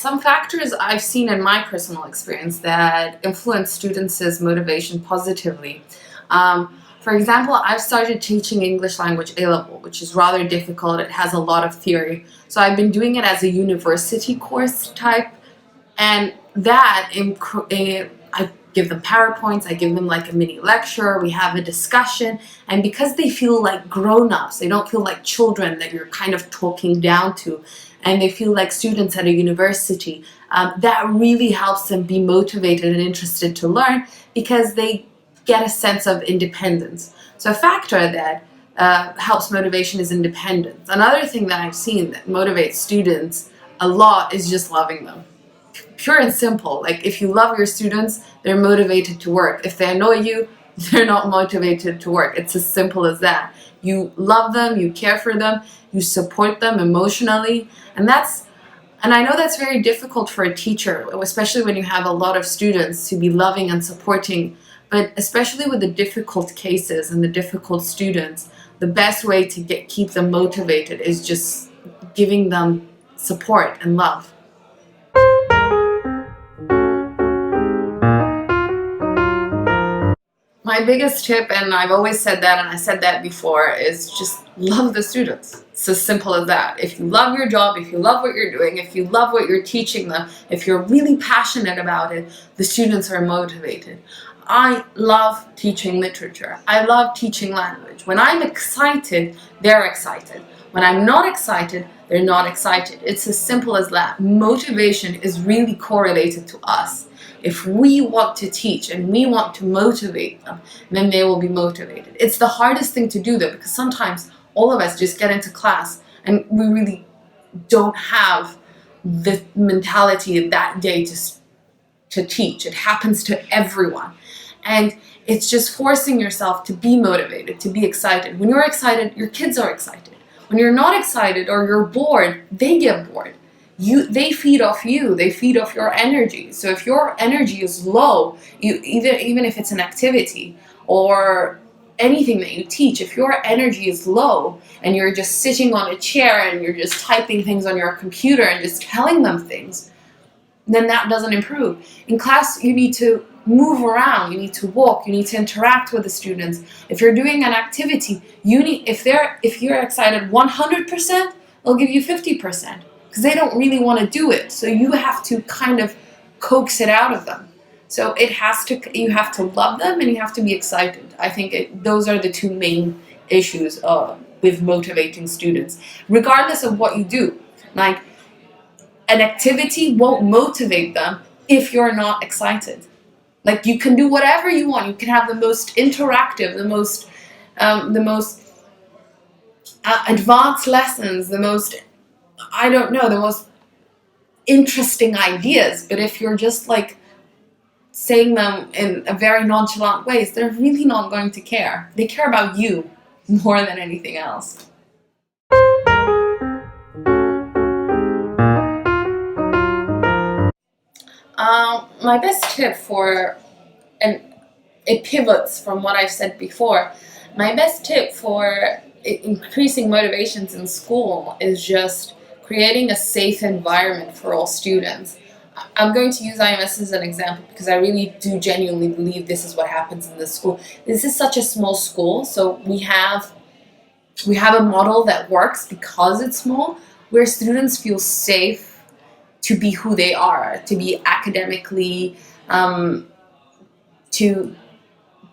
some factors I've seen in my personal experience that influence students' motivation positively. For example, I've started teaching English language A-level, which is rather difficult. It has a lot of theory. So I've been doing it as a university course type, and I give them PowerPoints, I give them like a mini lecture, we have a discussion, and because they feel like grown-ups, they don't feel like children that you're kind of talking down to, and they feel like students at a university, that really helps them be motivated and interested to learn because they get a sense of independence. So a factor that helps motivation is independence. Another thing that I've seen that motivates students a lot is just loving them. Pure and simple. Like, if you love your students, they're motivated to work. If they annoy you, they're not motivated to work. It's as simple as that. You love them, you care for them, you support them emotionally, and I know that's very difficult for a teacher, especially when you have a lot of students, to be loving and supporting. But especially with the difficult cases and the difficult students, the best way to keep them motivated is just giving them support and love. My biggest tip, and I've always said that, and I said that before, is just love the students. It's as simple as that. If you love your job, if you love what you're doing, if you love what you're teaching them, if you're really passionate about it, the students are motivated. I love teaching literature. I love teaching language. When I'm excited, they're excited. When I'm not excited, they're not excited. It's as simple as that. Motivation is really correlated to us. If we want to teach and we want to motivate them, then they will be motivated. It's the hardest thing to do though, because sometimes all of us just get into class and we really don't have the mentality that day to teach. It happens to everyone. And it's just forcing yourself to be motivated, to be excited. When you're excited, your kids are excited. When you're not excited or you're bored, they get bored. They feed off you. They feed off your energy. So if your energy is low, even if it's an activity or anything that you teach, if your energy is low and you're just sitting on a chair and you're just typing things on your computer and just telling them things, then that doesn't improve. In class, you need to move around, you need to walk, you need to interact with the students. If you're doing an activity, if you're excited 100%, they'll give you 50%. Because they don't really want to do it. So you have to kind of coax it out of them. So you have to love them and you have to be excited. I think those are the two main issues with motivating students. Regardless of what you do. Like, an activity won't motivate them if you're not excited. Like, you can do whatever you want. You can have the most interactive, the most advanced lessons, the most interesting ideas, but if you're just like saying them in a very nonchalant ways, they're really not going to care. They care about you more than anything else. My best tip it pivots from what I've said before. My best tip for increasing motivations in school is just creating a safe environment for all students. I'm going to use IMS as an example because I really do genuinely believe this is what happens in this school. This is such a small school, so we have a model that works because it's small, where students feel safe to be who they are, to be academically, to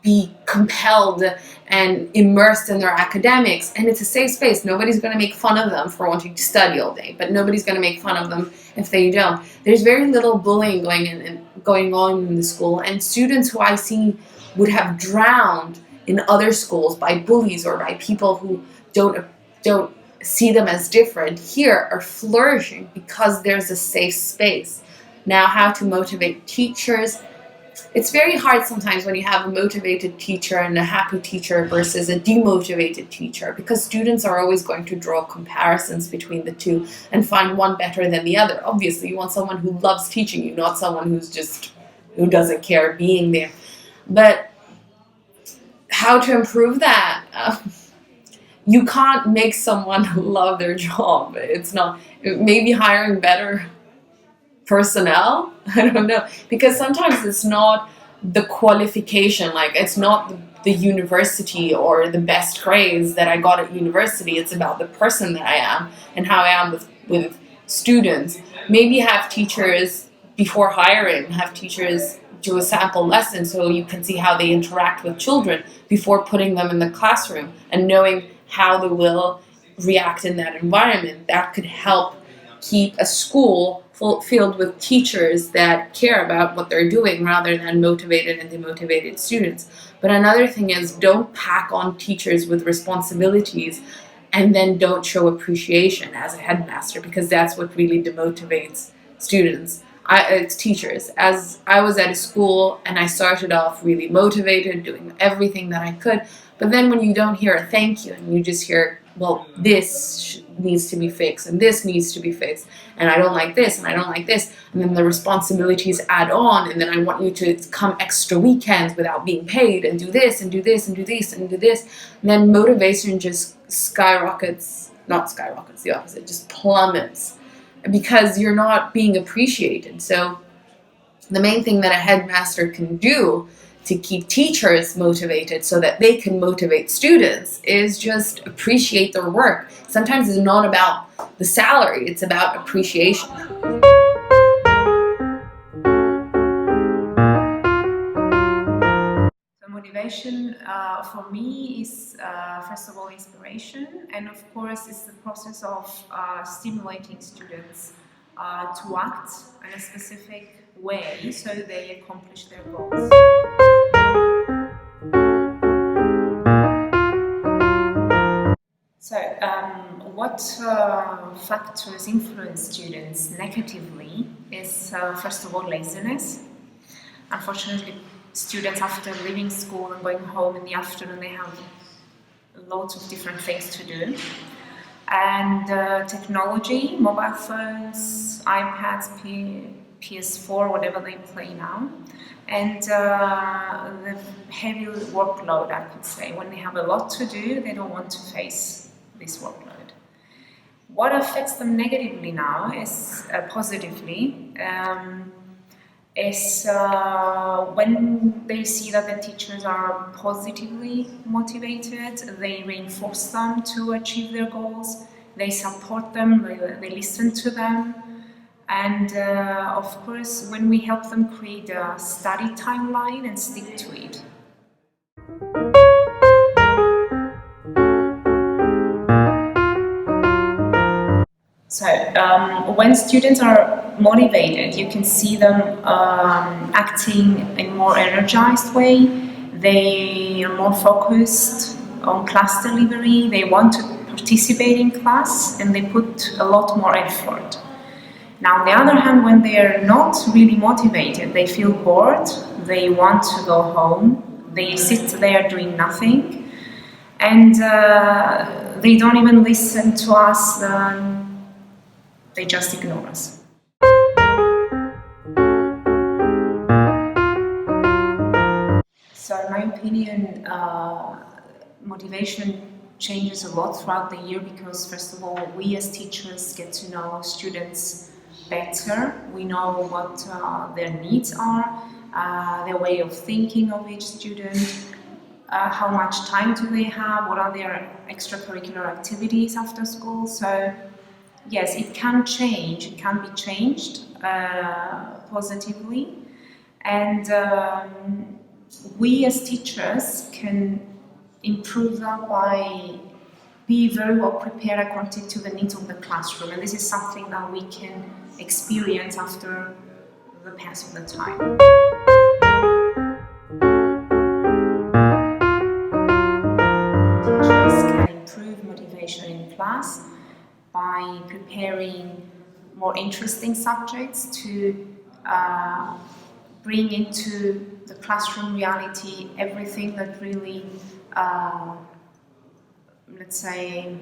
be compelled and immersed in their academics, and it's a safe space. Nobody's going to make fun of them for wanting to study all day, but nobody's going to make fun of them if they don't. There's very little bullying going on in the school, and students who I see would have drowned in other schools by bullies or by people who don't see them as different here are flourishing because there's a safe space. Now, how to motivate teachers? It's very hard sometimes when you have a motivated teacher and a happy teacher versus a demotivated teacher, because students are always going to draw comparisons between the two and find one better than the other. Obviously, you want someone who loves teaching you, not someone who doesn't care being there. But how to improve that? You can't make someone love their job. It's not. Maybe hiring better personnel. I don't know, because sometimes it's not the qualification, like it's not the university or the best grades that I got at university. It's about the person that I am and how I am with students. Maybe have teachers before hiring, have teachers do a sample lesson so you can see how they interact with children before putting them in the classroom and knowing how they will react in that environment. That could help keep a school filled with teachers that care about what they're doing rather than motivated and demotivated students. But another thing is, don't pack on teachers with responsibilities and then don't show appreciation as a headmaster, because that's what really demotivates students. It's teachers. As I was at a school and I started off really motivated, doing everything that I could, but then when you don't hear a thank you and you just hear, well, this needs to be fixed and this needs to be fixed, and I don't like this and I don't like this, and then the responsibilities add on, and then I want you to come extra weekends without being paid and do this and do this and do this and do this, and then motivation just not skyrockets, the opposite, just plummets, because you're not being appreciated. So the main thing that a headmaster can do to keep teachers motivated so that they can motivate students is just appreciate their work. Sometimes it's not about the salary, it's about appreciation. So motivation for me is first of all inspiration, and of course it's the process of stimulating students to act in a specific way so they accomplish their goals. So, what factors influence students negatively is, first of all, laziness. Unfortunately, students, after leaving school and going home in the afternoon, they have lots of different things to do. And technology, mobile phones, iPads, PS4, whatever they play now. And the heavy workload, I could say. When they have a lot to do, they don't want to face this workload. What affects them negatively now is positively is when they see that the teachers are positively motivated, they reinforce them to achieve their goals, they support them, they listen to them, and of course when we help them create a study timeline and stick to it. So when students are motivated, you can see them acting in a more energized way. They are more focused on class delivery. They want to participate in class and they put a lot more effort. Now, on the other hand, when they are not really motivated, they feel bored, they want to go home, they sit there doing nothing, and they don't even listen to us. They just ignore us. So in my opinion, motivation changes a lot throughout the year because first of all, we as teachers get to know students better. We know what their needs are, their way of thinking of each student, how much time do they have, what are their extracurricular activities after school. So yes, it can change, it can be changed positively, and we as teachers can improve that by be very well prepared according to the needs of the classroom, and this is something that we can experience after the pass of the time. Teachers can improve motivation in class by preparing more interesting subjects to bring into the classroom reality everything that really, let's say,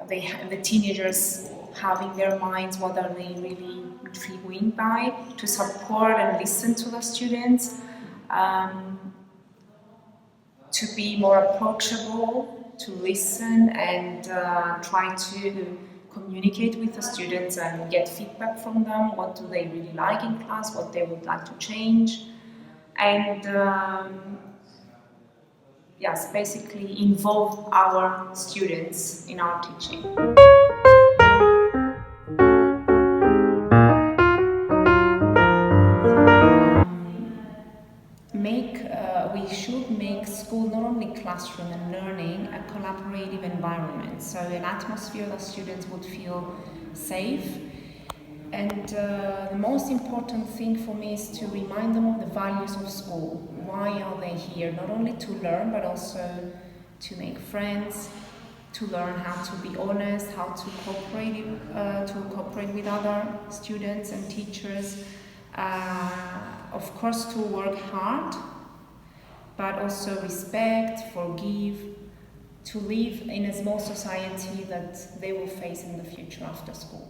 the teenagers have in their minds, what are they really intrigued by, to support and listen to the students, to be more approachable, to listen and try to communicate with the students and get feedback from them. What do they really like in class? What they would like to change? And yes, basically involve our students in our teaching. We should make school not only classroom and learning a collaborative environment, so an atmosphere that students would feel safe. And the most important thing for me is to remind them of the values of school. Why are they here? Not only to learn, but also to make friends, to learn how to be honest, how to cooperate with other students and teachers. Of course, to work hard, but also respect, forgive, to live in a small society that they will face in the future after school.